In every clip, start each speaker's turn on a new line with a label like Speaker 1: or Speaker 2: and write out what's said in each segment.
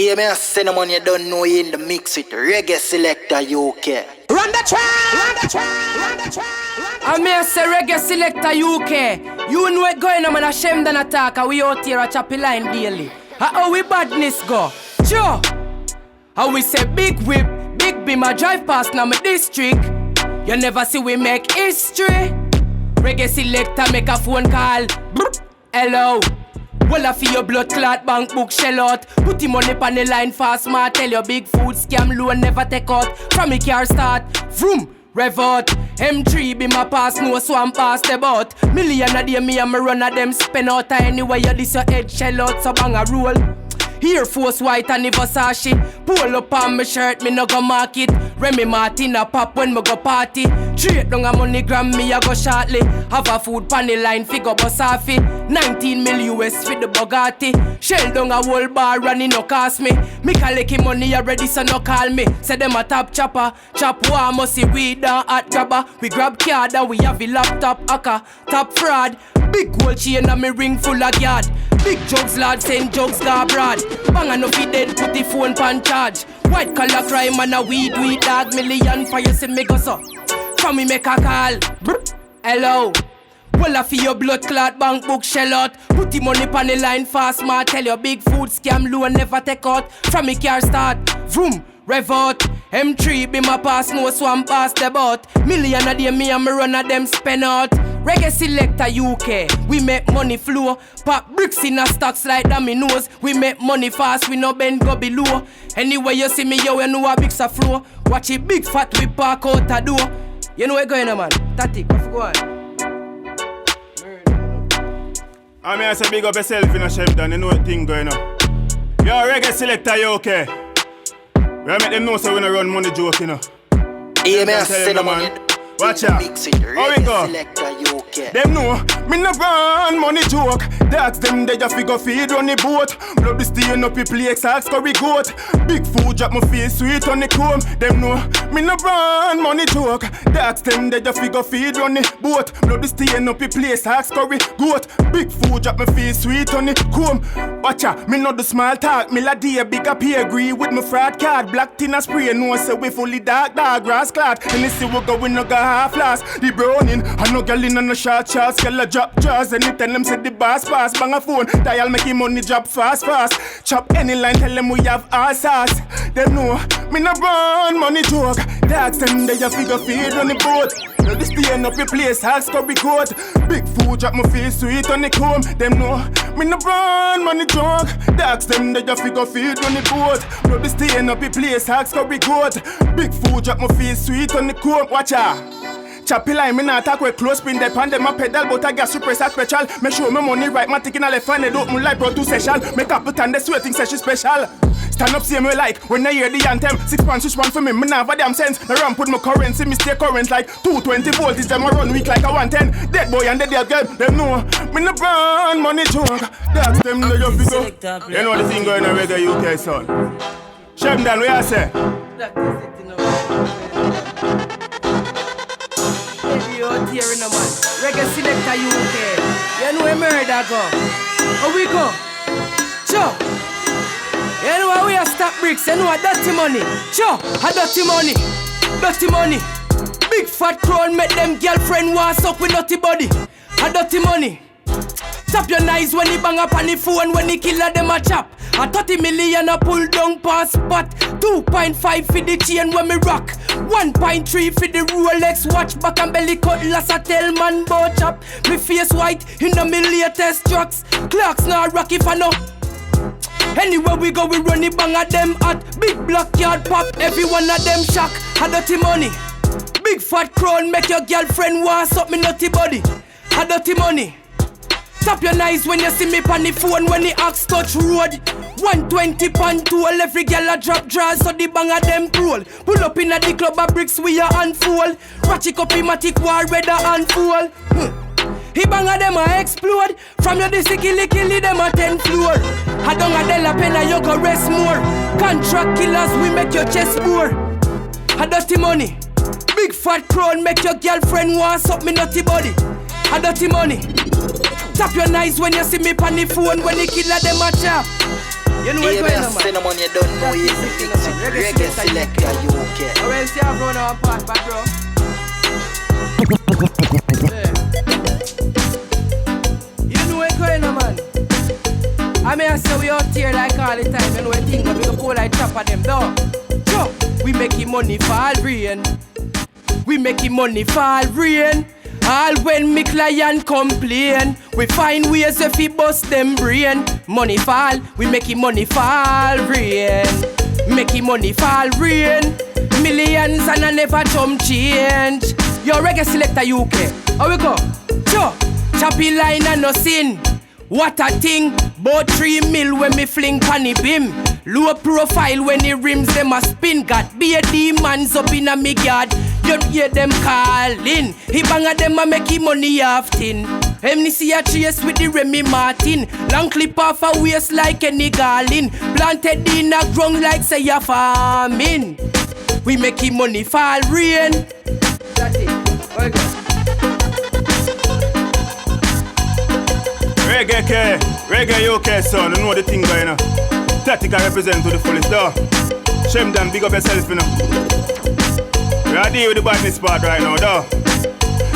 Speaker 1: Hey, me a cinnamon, you don't know you in the mix with Reggae Selecta UK.
Speaker 2: Run the track! Run the track! Run the track!
Speaker 3: I may say Reggae Selecta UK. You know it going on, man. A Shemdon and Tatik. We out here a choppy line daily. How we badness go? Sure. How we say big whip, big beam. I drive past now my district. You never see we make history. Reggae Selecta make a phone call. Hello. Well, I feel your blood clot, bank book shell out. Put him money on the line fast, ma. Tell your big food scam loan never take out. From me car start, vroom, rev out. M3 be my pass, no swamp past the boat. Million a day me and me run a them spin out. Anyway you this your head shell out, so bang a roll. Air Force white and the Versace. Pull up on my shirt, me no go market. Remy Martin a pop when me go party. Straight down a money gram, me a go shortly. Have a food pan the line, figure Bosafi. 19 mil US for the Bugatti. Shell down a whole bar and it no cost me. Me collect money already, so no call me. Say them a top chopper. Chop war must see weed down at grabber. We grab card and we have a laptop hacker. Top fraud. Big gold chain and me ring full of yard. Big jugs lad send jugs go abroad. Bang enough he dead put the phone pan charge. White collar crime and a weed dog. Million for you see me go so. From me make a call. Hello. Well I feel your blood clot bank book shell out. Put the money on the line fast ma. Tell your big food scam loan never take out. From me car start. Vroom. Rev out. M3 be my pass, no swamp past the boat. Million a day me and me run a them spend out. Reggae Selecta UK, we make money flow. Pop bricks in a stocks like that me knows. We make money fast, we no bend go below. Anyway you see me yo, you know a big flow. Watch it big fat we park out a door. You know where going on man, Tatik, what's going on?
Speaker 4: I mean I say big up yourself in a Shemdon, you know what thing going on. Yo Reggae Selecta UK. We make them know so we no run money joke, you know.
Speaker 1: Hey, me a cinnamon.
Speaker 4: Watch out. How we go? Them know, me no run money joke. They ask them they just figure feed on the boat. Blood be staying up, people ask curry goat. Big food drop my face sweet on the comb. Them know, me no run money joke. They ask them they just figure feed on the boat. Blood be staying up, people ask curry goat. Big food drop my face sweet on the comb. Watch out, me no do small talk. Me la day big up here agree with my fraud card. Black tin a spray, no say we fully dark grass clad. And this see we go we no go half last. The browning, I no girl in on no short shots. Girl a drop jaws, anytime them say the boss pass. Bang a phone, dial make him money drop fast. Chop any line, tell them we have all sauce. Them know, me no run money joke. They ask them they a figure feed on the boat. Now this staying up your place, ask curry coat. Big food drop my face sweet on the comb. Them know, me no run money joke. They ask them they a figure feed on the boat. Now this staying up your place, ask curry coat. Big food drop my face sweet on the comb. Watch out. Choppy line, me not talk with close spin. They pan them a pedal, but I gas super special. Make sure my money right, my ticket a left hand. They don't move like bro 2 session. Make up put on the sweating session special. Stand up, see me like when I hear the anthem. 6 pounds, switch one for me, me not have a damn sense. The ramp put my currency, me stay current like 220 volts. Them a run weak like a 110. Dead boy and the dead girl, them know me no brand money joke. That's them they just figure. You know the thing going on Reggae UK son. Shemdon, what you say?
Speaker 3: Here in a man, Reggae Selecta UK. You know where murder go? How we go? Sure. You know how we a stop bricks. You know a dirty money. Sure, a dirty money. Dirty money. Big fat crown make them girlfriend want suck with dirty body. A dirty money. Tap your nice when he bang up on the phone when he killer them a chop. A 30 million a pull down pass spot. 2.5 for the chain when me rock. 1.3 for the Rolex watch. Back and belly cutlass a tell man bout chop. Me face white in the me latest trucks. Clocks not rock if I know. Anywhere we go we run it bang at them at. Big black yard pop, every one of them shock. A dirty money. Big fat crown make your girlfriend want suck me nutty body. A dirty money. Tap your nice when you see me on the phone when the axe touch road. 120 pan tool, every girl a drop draws so the bang of them roll. Pull up in a the club of bricks we a unfold. Ratchet up in matic war red a unfold. He bang of them a explode. From your disi killy them a 10 floor. I don't a della penna you go rest more. Contract killers we make your chest bore. A dirty money. Big fat crown make your girlfriend want suck me nutty body. A dirty money. Tap your nice when you see me on the phone when the killer them a chop. You know what's going on, man?
Speaker 1: Cinnamon, you don't know you in the mix it. Reggae Selecta UK.
Speaker 3: I will see how run our part, but bro. Yeah. You know what's going on, man? I mean, I say we out here like all the time. You know what thing, but we go pull like chop of them, though. So, we making money fall rain. We making money fall rain. All when me client complain, we find ways if we bust them brain. Money fall, we making money fall rain. Making money fall rain. Millions and I never jump change. Yo, Reggae Selecta UK. How we go? Yo, choppy line and no sin. What a thing. About 3 mil when me fling panny beam. Low profile when the rims them a spin. Got be a demons up in a me yard. You hear them calling. He bang at them a make him money often. Him see a chase with the Remy Martin. Long clip off a waist like any garland. Planted in a ground like say a farming. We making money fall rain. That's it. Okay.
Speaker 4: Reggae UK, son. You know the thing going on. Tatik I represent to the fullest door. Shemdon, big up yourself, you know. We are dealing with the badness part right now, though.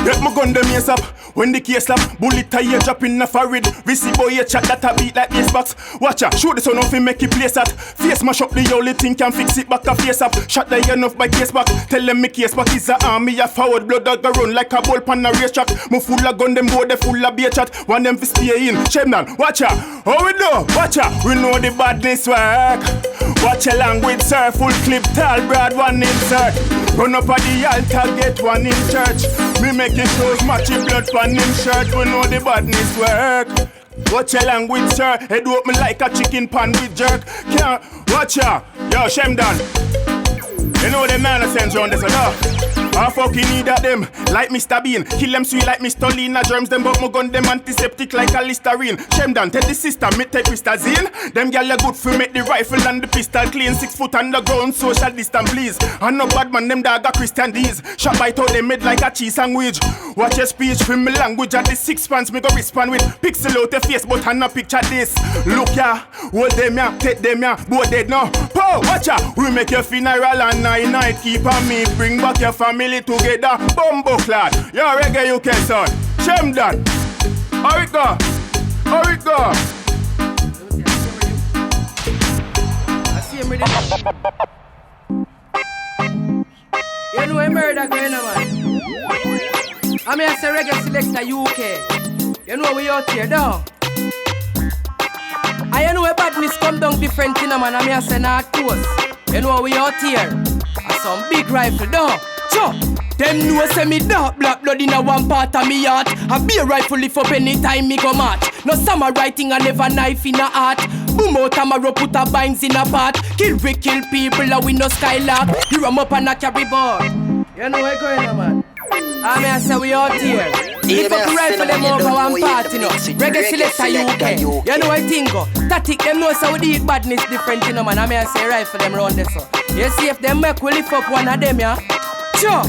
Speaker 4: Get my gun them yes up. When the case slap, bullet tire drop in the forehead. Receive boy a chat that a beat like bass box. Watch out, shoot the sun off and make it place at. Face mash up the only thing can fix it back a face up. Shot the enough by case back. Tell them me case back is a army a forward blood dog a run like a ball pan a racetrack. Me full of gun them boy they full of beer chat. Want them to stay in. Shemdon, watch out. How we do? Watch out. We know the badness work. Watch your language sir. Full clip tall broad one insert. Run up at the altar get one in church. Me make it shows matching blood pan him shirt. We know the badness work. Watch your language, sir. Head up me like a chicken pan with jerk. Can't watch ya. Yo, Shemdon. You know them nonsense round this, I fucking need at them like Mr. Bean. Kill them sweet like Mr. Lina. Germs them but my gun them antiseptic like a Listerine. Shemdon, tell the sister me take Crystazine. Them gyal are good for make the rifle and the pistol clean. 6 foot underground, social distance please. And no bad man, them dog a Christian D's. Shot by how they made like a cheese sandwich. Watch your speech for me language at the 6 pants me go respond with. Pixel out the face but I no picture this. Look ya, hold them ya, take them ya. Both dead now. Pow, watch ya. We make your funeral and night keep on me. Bring back your family together, bumbo clad. Yo, Reggae UK son. Shemdon. How it go? How it go?
Speaker 3: I see him ready. You know a murder going on, man. I mean I say Reggae Selecta UK. You know we out here, though. I know a badness come down different in a man. I mean I say not close. You know we out here. I some big rifle, though. Sure. Them know say me dark black blood in a one part of me heart. I be a rifle lift up anytime me go match. No summer writing and never knife in a heart. Boom out and marrow put a binds in a pot. Kill we kill people and we no skylark. You ram up and a carry board. You know where going on, man? I mean I say we out here. If up rifle them over one part, you know. Reggae Selecta UK. You know what I think go. Tatik them know so we eat badness different, you know, man. I mean I say rifle them round there so. You see if them make we lift up one of them, yeah. Sure.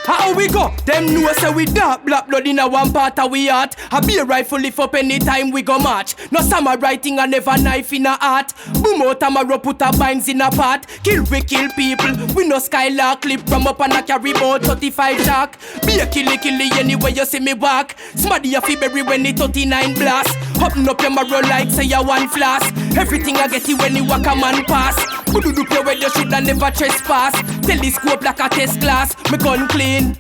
Speaker 3: How we go? Them know say we dark black blood in a one part of we heart. I be a rifle lift up anytime we go march. No summer writing and never knife in a heart. Boom out and marrow put a binds in a pot. Kill we kill people. We no skylark clip from up and a carry bout 35 jack. Be a killy anyway you see me walk. Smaddy a February when the 39 blast. Open up your marrow like say you one flash. Everything I get you when you walk a man pass. Put do play where you should and never trespass. Telescope like a test class. Me gun clean.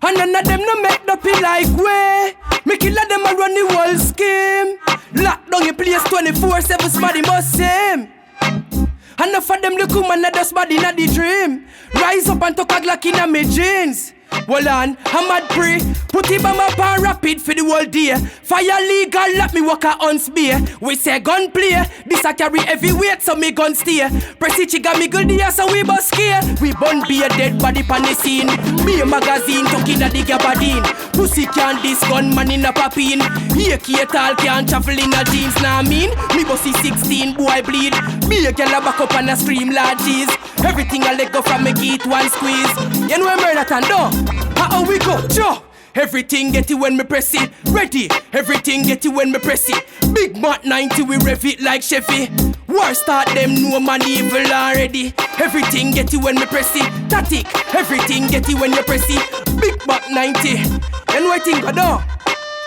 Speaker 3: And none of them no make no feel like way. Me killer them a run the whole scheme. Lock down your place 24/7 somebody must same. And enough of them look woman that just bad in a the dream. Rise up and talk a glock in a me jeans. Hold on, I'm mad pre. Put him on my pan rapid for the whole day. Fire legal, let me walk a ounce beer. We say gun play. This a carry heavy weight, so me gun stay. Press the trigger, me good there, so we bust scare. We bun be a dead body pan the scene. Be a magazine, talking at the gabardine. Pussy can't this gun man in a papine. Here key tall can't travel in a jeans. Nah mean, me bossy 16, boy bleed. Be a girl a back up and a scream like jeez. Everything I let go from me get one squeeze. You know where that and do? How we go? Joe. Everything get it when me press it. Ready. Everything get it when me press it. Big Mat 90, we rev it like Chevy. War start, them know man evil already. Everything get you when me press it. Tatik, everything get you when you press it. Big Mat 90, and what think I do?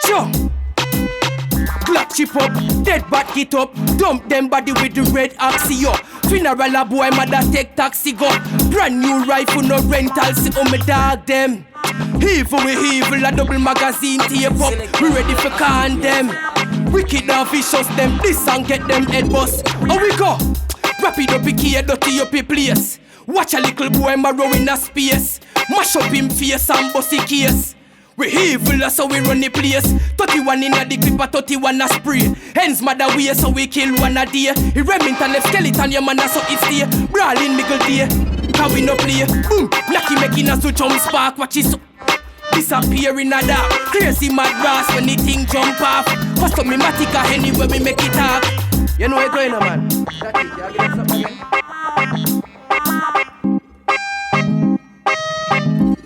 Speaker 3: Sure. Glock chip up, dead bat get up. Dump them body with the red axio. Funeral a boy mother take taxi go. Brand new rifle no rental, see how me dog them. Evil we evil, a double magazine tape up. We ready for can them. Wicked and vicious them, this song get them head bust. How we go? Wrap it up, key dirty up your place. Watch a little boy marrow in a space. Mash up him face and bust his case. We evil, so we run the place. 31 in a the clip, 31 a spray. Hens mother way, so we kill one a day. He Remington left skeleton, your man so it stay. Brawling middle day, can we no play? Boom, lucky making us to jump spark, watch it so disappear in a dark. Crazy mad grass when the thing jump off. Cause me masicka anywhere we make it talk. You know where going on, man? That's it, you get something again.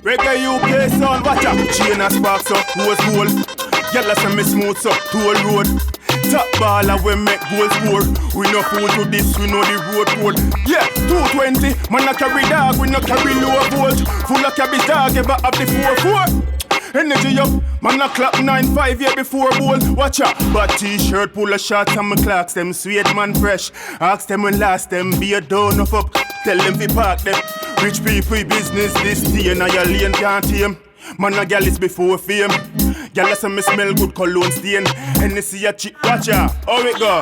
Speaker 4: Reggae UK sound, watch out. Chain a spark so, rose gold. Yalla say me smooth so, toll road. Top baller we make goal score. We no fool to this, we know the road code. Yeah, 220, man a carry dog, we no carry low volt. Full of cabbage dog, ever have the 4-4. Energy up, man a clap 9-5 year before bowl. Watch out, bad t-shirt, pull a shot and me clocks them sweet man fresh. Ask them when last them be a down up. Tell them fi park them. Rich people business this day and your lane can't tame. Man a gal is before fame. Gal say me smell good cologne stain. Hennessy a chick, watch out, how it go?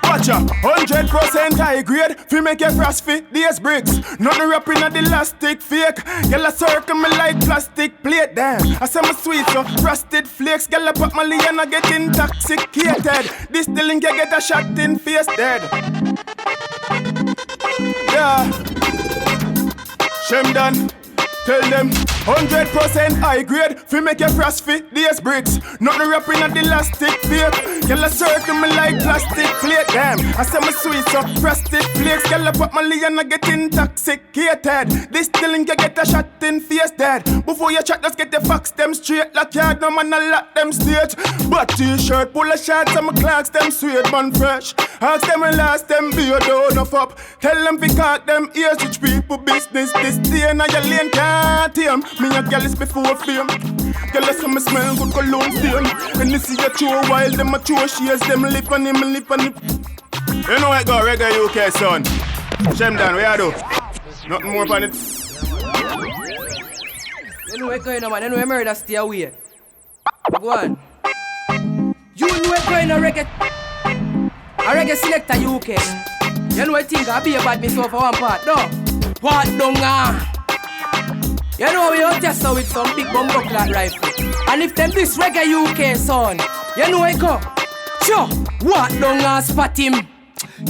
Speaker 4: Watch out, 100% high grade. Fi make your frost fit these bricks. Nothing wrapping at the elastic fake. Gal a circle me like plastic plate. Damn, I say me sweet so frosted flakes. Gal a pop my lee and I get intoxicated. This the link you get a shot in face dead. Yeah, Shemdon, tell them 100% high grade. Fi make your frost fit these bricks. Nothing wrapping at the elastic fake. Girl a circle me like plastic plate. Damn, I say me sweet so frosted flakes. Girl a pop my lee and I get intoxicated. This the link you get a shot in face dead. Before you chat, just get the facts them straight. Like yard no man a lock them stage. But t-shirt pull a shots and my clocks them sweet man fresh. Ask them when last them be a down of up. Tell them fi cut them ears, rich people business. This day and your lane can't tame. Me a gal is before fame. Gal say me smell good cologne stain. And this is a true wild, them a true shares. Them lip on him, lip on him. You know what go, Reggae UK son. Shemdon, where you do? Nothing more on it.
Speaker 3: You know what's going on, man. You know where murder stay away. Go on. You know what's going on, Reggae. A Reggae Selecta UK. You know what I think I be a bad miss for one part, no? What don't You know we out there so with some big bumbo clad rifle. And if them this Reggae UK son, you know I go. Sure, what don't spot him?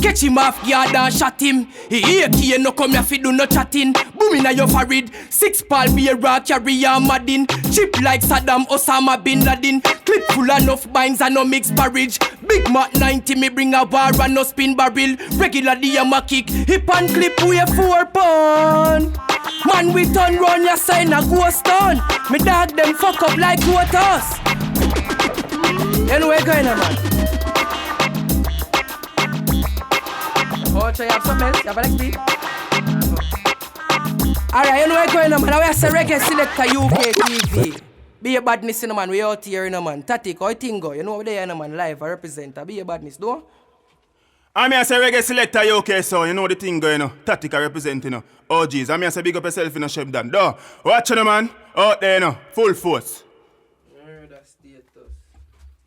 Speaker 3: Catch him off guard and shot him. He AK no come here fi do no chatting. Boom inna your forehead. 6 pal beer rock carry a Madin. Chip like Saddam Osama bin Laden. Clip full enough binds and no mix porridge. Big Mat 90 me bring a war and no spin barrel. Regular DM a kick. Hip and clip we a 4 pound. Man we turn round your sign a ghost town. Me dog them fuck up like quotas. You know where going on, man? Oh, so you have something else? You have a next beat? Alright, you know where going on, man? I say Reggae Selecta UK TV. Be a badness, you know, man. We out here, you know, man. Tatik, how you think go? You know over there, you know, man. Live, I represent. Be a badness, do?
Speaker 4: I mean, I say Reggae Selecta UK, so you know the thing going, you know. Tatik, I represent, you know. Oh, jeez. I mean, I say big up yourself, you know, Shemdon. Do? Watch, you know, man. Out there, you know. Full force.